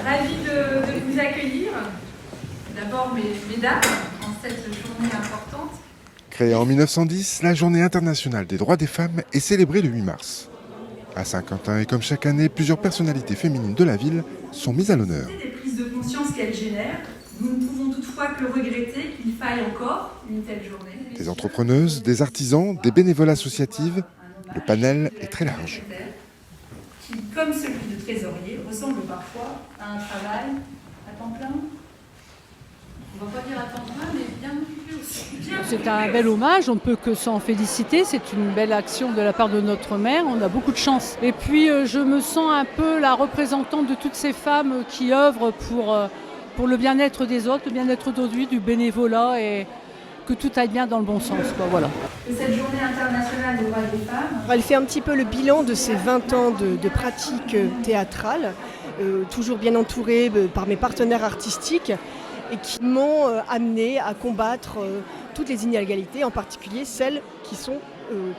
Ravie de vous accueillir. D'abord, mesdames, en cette journée importante. Créée en 1910, la Journée internationale des droits des femmes est célébrée le 8 mars. À Saint-Quentin et comme chaque année, plusieurs personnalités féminines de la ville sont mises à l'honneur. Des prises de conscience qu'elles génèrent, nous ne pouvons toutefois que le regretter qu'il faille encore une telle journée. Des entrepreneuses, des artisans, des bénévoles associatives, le panel est très large. Qui, comme celui de trésorier, ressemble parfois à un travail à temps plein. On ne va pas dire à temps plein, mais bien occupé aussi. C'est un bel hommage, on ne peut que s'en féliciter. C'est une belle action de la part de notre maire, on a beaucoup de chance. Et puis je me sens un peu la représentante de toutes ces femmes qui œuvrent pour le bien-être des autres, le bien-être d'autrui, du bénévolat et que tout aille bien dans le bon sens. Voilà. Cette journée internationale des droits des femmes. Elle fait un petit peu le bilan de ces 20 ans de pratique théâtrale, toujours bien entourée par mes partenaires artistiques et qui m'ont amené à combattre toutes les inégalités, en particulier celles qui sont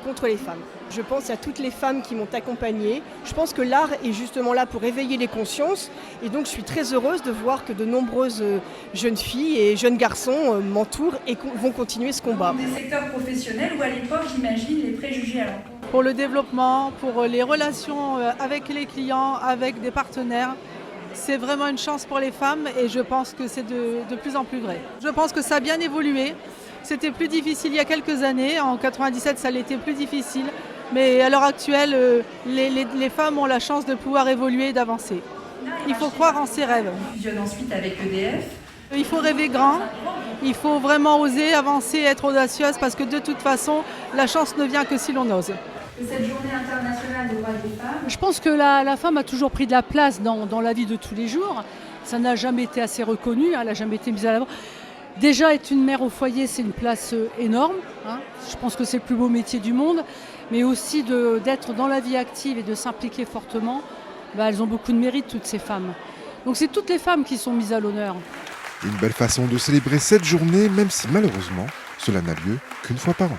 contre les femmes. Je pense à toutes les femmes qui m'ont accompagnée. Je pense que l'art est justement là pour éveiller les consciences et donc je suis très heureuse de voir que de nombreuses jeunes filles et jeunes garçons m'entourent et vont continuer ce combat. Des secteurs professionnels où à l'époque, j'imagine, les préjugés à l'encontre. Pour le développement, pour les relations avec les clients, avec des partenaires, c'est vraiment une chance pour les femmes et je pense que c'est de plus en plus vrai. Je pense que ça a bien évolué. C'était plus difficile il y a quelques années. En 97, ça l'était plus difficile. Mais à l'heure actuelle, les femmes ont la chance de pouvoir évoluer et d'avancer. Il faut croire en ses rêves. On fusionne ensuite avec EDF. Il faut rêver grand. Il faut vraiment oser, avancer, être audacieuse parce que de toute façon, la chance ne vient que si l'on ose. Cette journée internationale des droits des femmes. Je pense que la femme a toujours pris de la place dans la vie de tous les jours. Ça n'a jamais été assez reconnu, elle n'a jamais été mise à l'avant. Déjà, être une mère au foyer, c'est une place énorme. Je pense que c'est le plus beau métier du monde. Mais aussi d'être dans la vie active et de s'impliquer fortement, elles ont beaucoup de mérite, toutes ces femmes. Donc c'est toutes les femmes qui sont mises à l'honneur. Une belle façon de célébrer cette journée, même si malheureusement, cela n'a lieu qu'une fois par an.